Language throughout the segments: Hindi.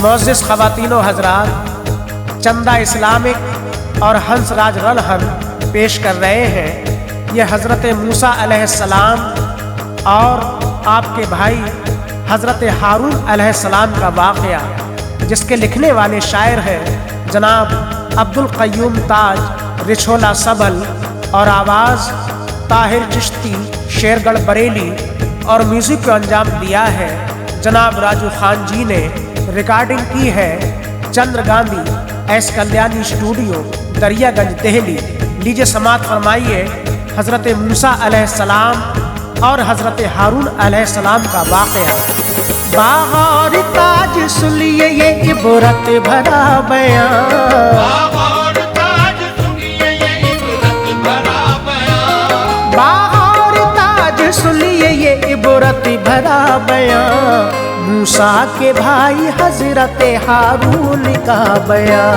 मोअज़्ज़िज़ ख़वातीनो हज़रात, चंदा इस्लामिक और हंसराज रलहन पेश कर रहे हैं। ये हज़रत मूसा अलैहिस्सलाम और आपके भाई हज़रत हारून अलैहिस्सलाम का वाक़या, जिसके लिखने वाले शायर हैं जनाब अब्दुल क़य्यूम ताज रिछोला सबल, और आवाज़ ताहिर चिश्ती शेरगढ़ बरेली, और म्यूज़िक को अंजाम दिया है जनाब राजू खान जी ने। रिकॉर्डिंग की है चंद्र गांधी एस कल्याणी स्टूडियो, दरियागंज, दिल्ली। लीजिए समाअत फरमाइए हज़रत मूसा अलैहिस्सलाम और हज़रत हारून अलैहिस्सलाम का वाक़या। बाहर ताज सुनिए ये इबरत भरा बयां, बाहर ताज सुनिए ये इबरत भरा बयां, बाहर ताज सुनिए ये इबरत भरा बयां, मूसा के भाई हज़रत हारून का बयां,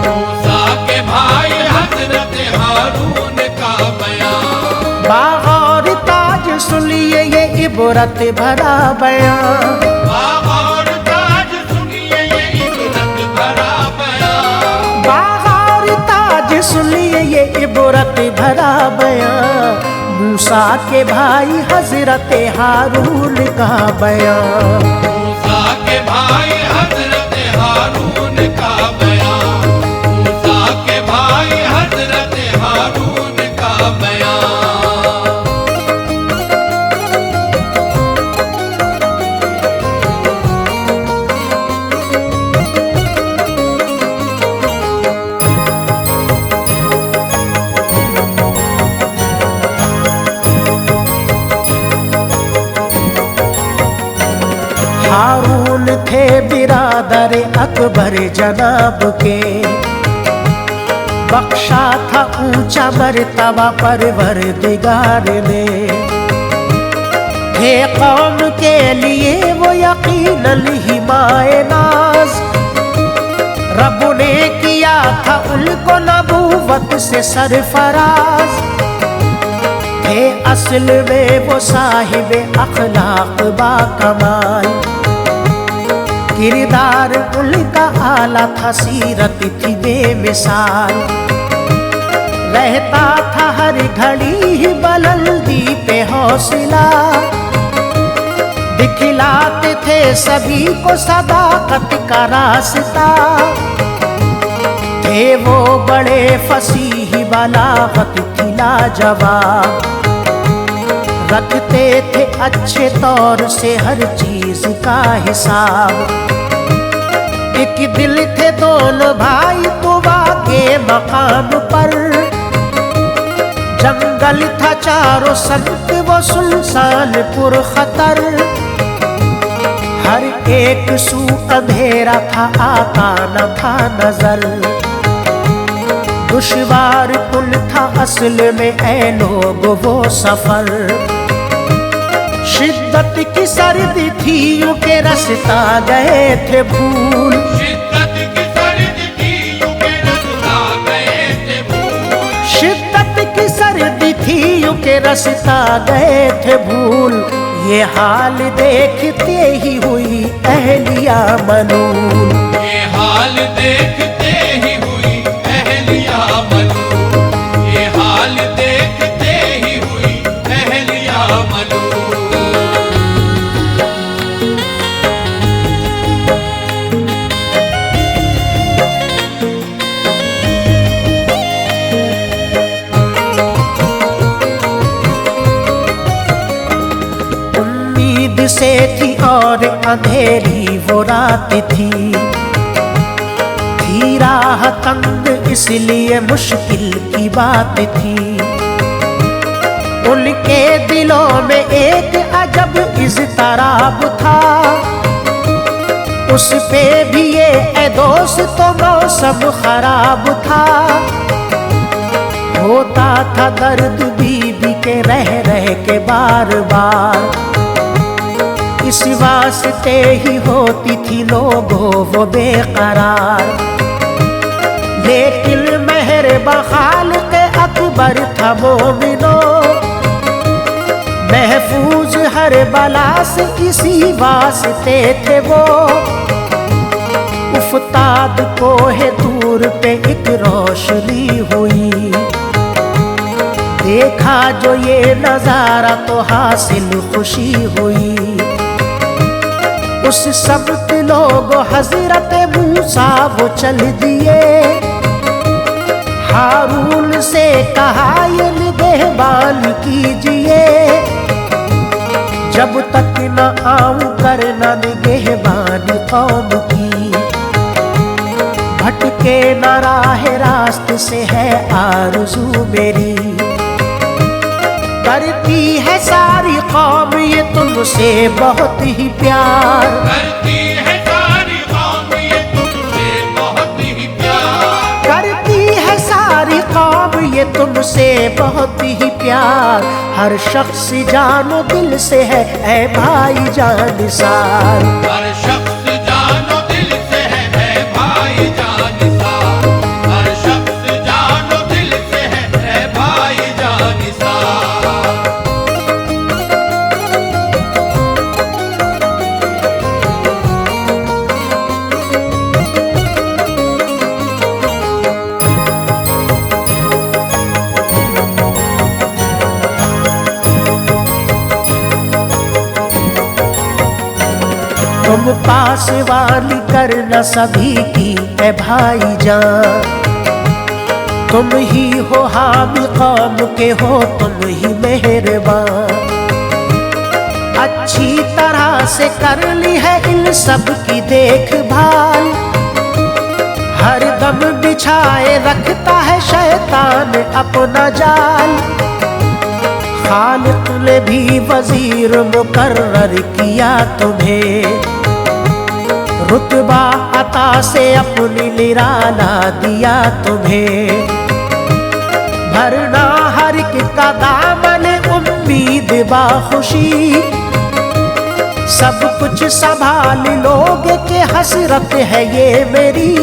मूसा के भाई हज़रत हारून का बयां। बाहर ताज सुनिए ये इबरत भरा बयां, बाहर ताज सुनिए ये इबरत भरा बयां, बाहर ताज सुनिए ये इबरत भरा बयां, मूसा के भाई हज़रत हारून का बयां, मूसा के भाई हज़रत हारून का बयां, मूसा के भाई हज़रत हारून का बयां। हारून थे बिरादर अकबर जनाब के, बख्शा था ऊंचा मर्तबा परवरदिगार ने, थे कौम के लिए वो यकीनन हिमाए नाज, रब ने किया था उनको नबूवत से सरफराज, थे असल में वो साहिब अखलाक बाकमाल, किरदार उनका आला था, सीरत थी बेमिसाल, रहता था हर घड़ी ही बुलंदी पे हौसला, दिखलाते थे सभी को सदाकत का रास्ता, थे वो बड़े फसीह बलागत थी लाजवाब, रखते थे अच्छे तौर से हर चीज का हिसाब, एक दिल थे दोनों भाई तुवा के मकाम पर, जंगल था चारों संत वो सुनसान पुरखतर, हर एक सू अंधेरा था आता न था नजर, दुश्वार कुल था असल में ऐ लोग वो सफर, शिद्दत की सर्दी थी उनके रास्ता गए थे भूल, शिद्दत की सर्दी थी उनके रास्ता गए थे भूल, शिद्दत की सर्दी थी उनके रास्ता गए थे भूल, ये हाल देखते ही हुई अहलिया मलूल, ये हाल देखते ही हुई अहलिया मलूल, ये हाल देखते ही हुई अहलिया मलूल। से थी और अंधेरी वो रात थी राह तंग इसलिए मुश्किल की बात थी, उनके दिलों में एक अजब इज़्तिराब था, उस पे भी ये ए दोस्त तो मौसम खराब था, होता था दर्द बीबी के रह के बार बार, इस वास्ते ही होती थी लोगों वो बेकरार, लेकिन मेहर खालिक़ अकबर था मोमिनो, महफूज हर बला से इसी वास्ते थे वो, उफ्ताद कोहे दूर पे एक रोशनी हुई। देखा जो ये नजारा तो हासिल खुशी हुई। उस सबत लोग हजरत मूसा वो चल दिए। हारून से कहा ये निगहबान कीजिए, जब तक न आऊं करना निगहबानी कौम की। भटके न राह रास्त से है आरज़ू मेरी। करती है सारी कौम ये तुमसे बहुत ही प्यार। करती है सारी कौम ये तुमसे बहुत ही प्यार। करती है सारी कौम ये तुमसे बहुत ही प्यार। हर शख्स जानो दिल से है ऐ भाई जानिसार। हर शख्स जानो दिल से है भाई जानिसार। हर शख्स जानो दिल से है भाई जानिसार। तुम पास वाली करना सभी की है भाईजान। तुम ही हो हामी कौम के हो तुम ही मेहरबान। अच्छी तरह से कर ली है इन सब की देखभाल। हर दम बिछाए रखता है शैतान अपना जाल। खालिक ने भी वजीर मुकर्रर किया तुम्हें। रुतबा अता से अपनी निराला दिया तुम्हें। भरना हर एक का दामन उम्मीद बाखुशी। सब कुछ संभाल लोगे के हसरत है ये मेरी।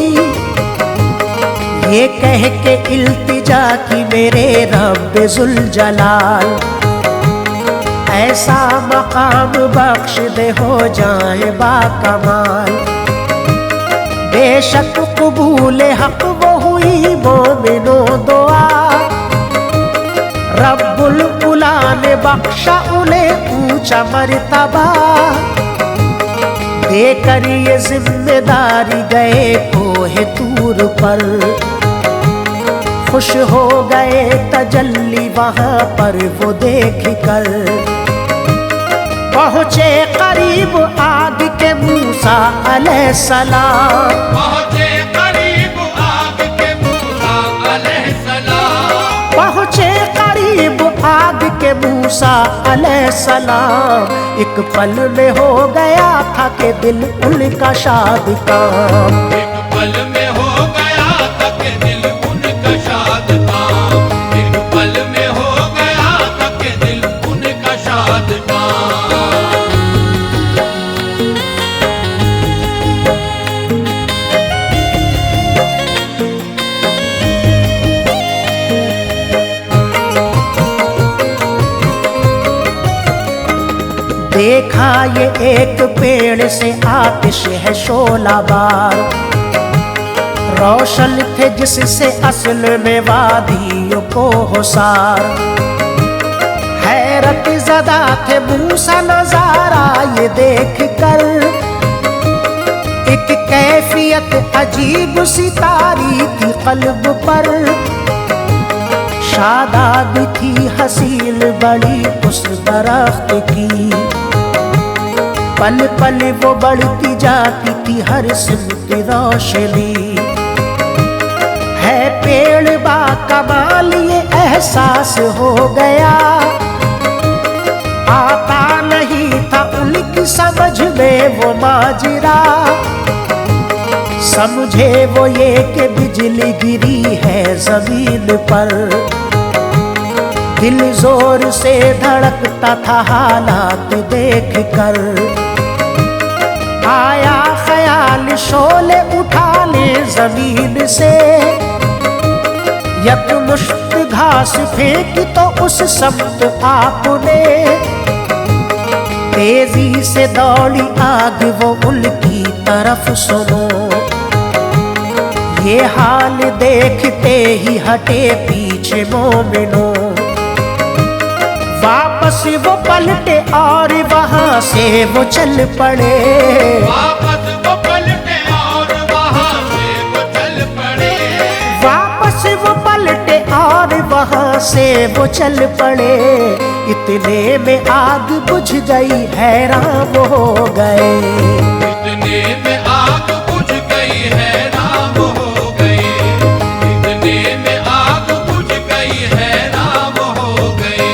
ये कह के इल्तिजा की मेरे रब जुल जलाल। ऐसा मकाम बख्श दे हो जाए बाकमाल। बेशक कबूल हक वो हुई मोमिनो दुआ। रब्बुल उला ने बख्शा उन्हें ऊंचा मर्तबा। देकर ये जिम्मेदारी गए कोहे तूर पर। खुश हो गए तजल्ली वहां पर वो देख कर। पहुँचे करीब आग के मूसा अलैहिस्सलाम। पहुँचे करीब आग के मूसा अलैहिस्सलाम। पहुँचे करीब आग के मूसा अलैहिस्सलाम। एक पल में हो गया था कि दिल उनका शाद काम। एक पल में हो गया था कि दिल उनका शाद काम। एक पल में हो गया था कि दिल उनका शाद काम। देखा ये एक पेड़ से आतिश है शोला बार। रोशन थे जिससे असल में वादियों को होसार। हैरत ज़दा थे मूसा नजारा ये देख कर। एक कैफियत अजीब सी तारी थी कल्ब पर। शादाब थी हसीन बड़ी उस दरख्त की। पल पल वो बढ़ती जाती थी हर सिमत रोशनी। है पेड़ बा कमाल ये एहसास हो गया। आता नहीं था उनकी समझ में वो माजरा। समझे वो ये कि बिजली गिरी है जमीन पर। दिल जोर से धड़कता था हालात देख कर। आया ख्याल शोले उठा ले जमीन से। यकमुश्त घास फेंक तो उस समत आपने। तेजी से दौड़ी आग वो उनकी तरफ सुनो। ये हाल देखते ही हटे पीछे मोमिनो, वापस वो पलटे और वहां से वो चल पड़े। वापस वो पलटे और वहां से वो चल पड़े। वापस वो पलटे और वहां से वो चल पड़े। इतने में आग बुझ गई, हैरान वो हो गए। इतने में आग बुझ गई, हैरान वो हो गए। इतने में आग बुझ गई, हैरान वो हो गए।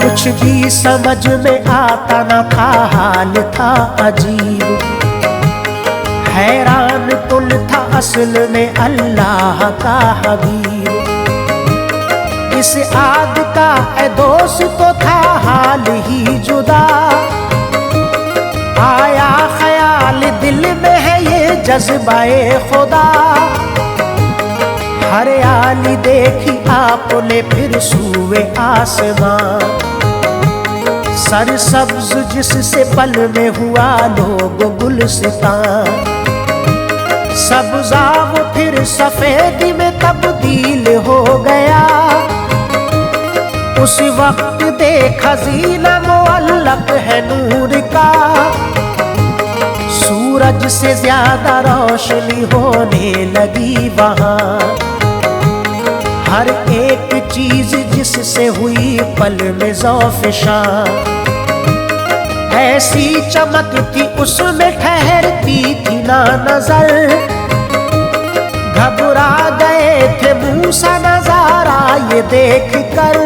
कुछ भी समझ में आता न था, हाल था अजीब। हैरान कुल था असल में अल्लाह का हबीब। इस आग का ए दोस्त तो था हाल ही जुदा। आया ख्याल दिल में है ये जज्बाए खुदा। हरियाली देखी आपने फिर सूए आसमां, सरसब्ज जिससे पल में हुआ लोग गुलसितां। सब्जा वो फिर सफेदी में तब्दील हो गया। उस वक्त देखा जीना मुअल्लक है नूर का। सूरज से ज्यादा रोशनी होने लगी वहां। हर एक चीज जिससे हुई पल में ज़ौफ़िशा। ऐसी चमक थी उसमें ठहरती थी ना नजर। घबरा गए थे मूसा नजारा ये देख कर।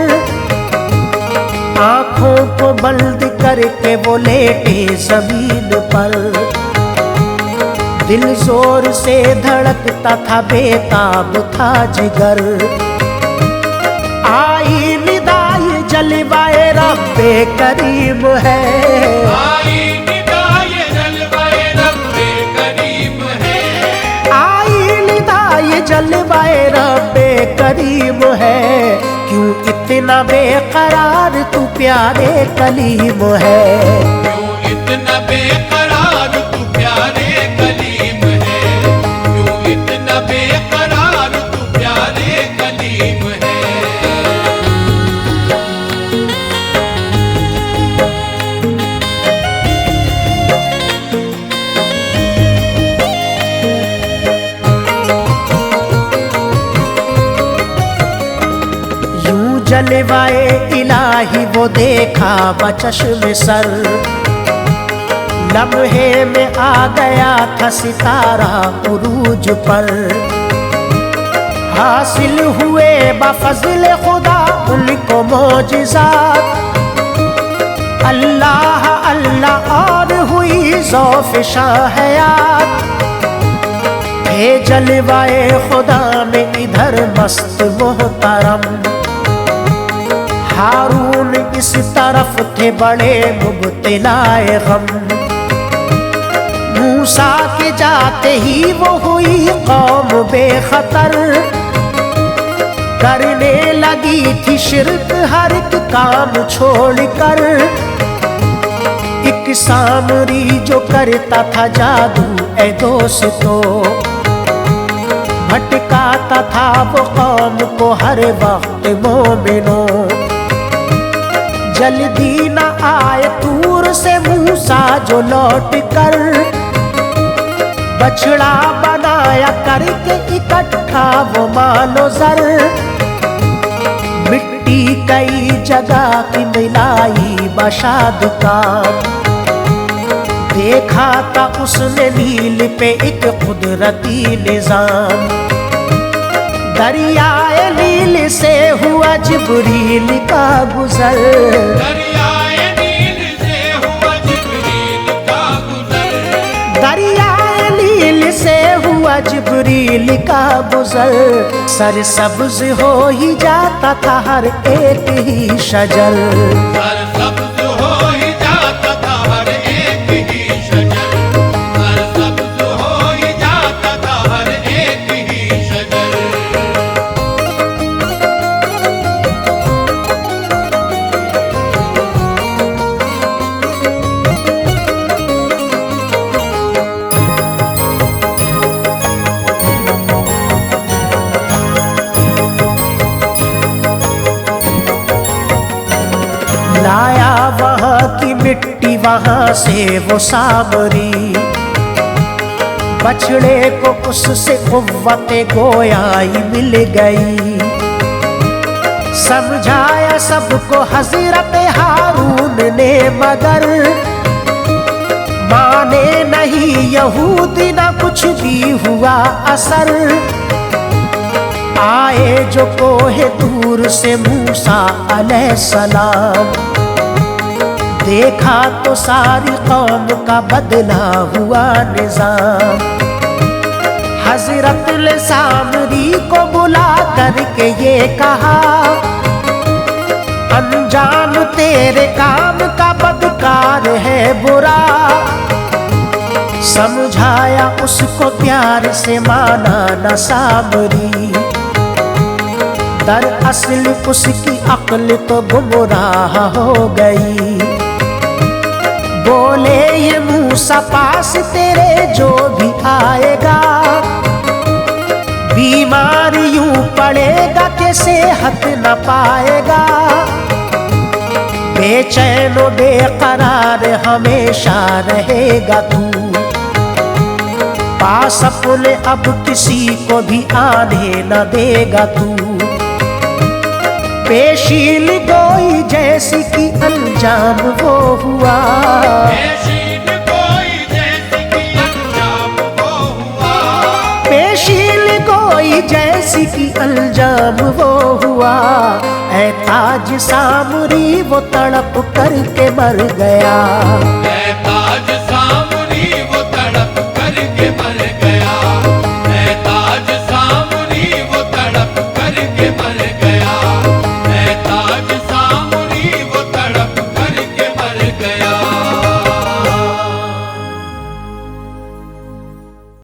आंखों को बंद करके वो लेटे जमीन पर। दिल जोर से धड़कता था, बेताब था जिगर। आई निदाई जलवाए रब्बे करीम है। आई निदाई जलवाए रब्बे करीम है। आई निदाई जलवाए रब्बे करीम है। क्यों इतना बेकरार तू प्यारे कलीम है। क्यों इतना बेकरार तू प्यारे कलीम है। क्यों इतना बेकरार तू प्यारे कलीम है। जलवाए इलाही वो देखा बचश्म सर। लम्हे में आ गया था सितारा उरूज पर। हासिल हुए बफज़्ल खुदा उनको मोजिज़ात। अल्लाह अल्लाह और हुई ज़ौफ़िशा हयात। हे जलवाए खुदा में इधर मस्त मोहतरम। हारून इस तरफ थे बड़े मुब्तलाए गम। मूसा के जाते ही वो हुई कौम बेखतर। करने लगी थी शिर्क हर एक काम छोड़कर। एक सामरी जो करता था जादू ए दोस्तों। भटकाता था वो कौम को हर वक्त मोमिनों। जल्दी न आए तूर से मूसा जो लौट कर। बछड़ा बनाया करके इकट्ठा वो मालो जर। मिट्टी कई जगह की मिलाई बशाद का। देखा था उसने नील पे एक कुदरती निजाम। दरियाए नील से हुआ जिब्रील का गुजर। दरियाए नील से हुआ जिब्रील का गुजर। दरियाए नील से हुआ जिब्रील का गुजर। सरसब्ज हो ही जाता था हर एक ही शजर। सरसब्ज हो ही जाता था हर एक ही मिट्टी वहां से वो सामरी, बछड़े को उससे कुव्वते गोयाई मिल गई। समझाया सबको हजरत हारून ने मगर माने नहीं यहूदी, ना कुछ भी हुआ असर। आए जो कोहे दूर से मूसा अलैहिस्सलाम, देखा तो सारी कौम का बदला हुआ निजाम। हजरत ने सामरी को बुला करके ये कहा, अनजान तेरे काम का बदकार है बुरा। समझाया उसको प्यार से, माना न सामरी। दरअसल उसकी अक्ल तो गुमराह हो गई। बोले ये मूसा पास तेरे जो भी आएगा, बीमार यूं पड़ेगा कि सेहत न पाएगा। बेचैन व बेकरार हमेशा रहेगा तू, पास अपने अब किसी को भी आने न देगा तू। पेशील गोई जैसी कि अंजाम वो हुआ, पेशील गोई जैसी कि अंजाम वो हुआ। पेशील गोई जैसी कि अंजाम वो हुआ। ऐ ताज सामरी वो तड़प करके मर गया, ऐ ताज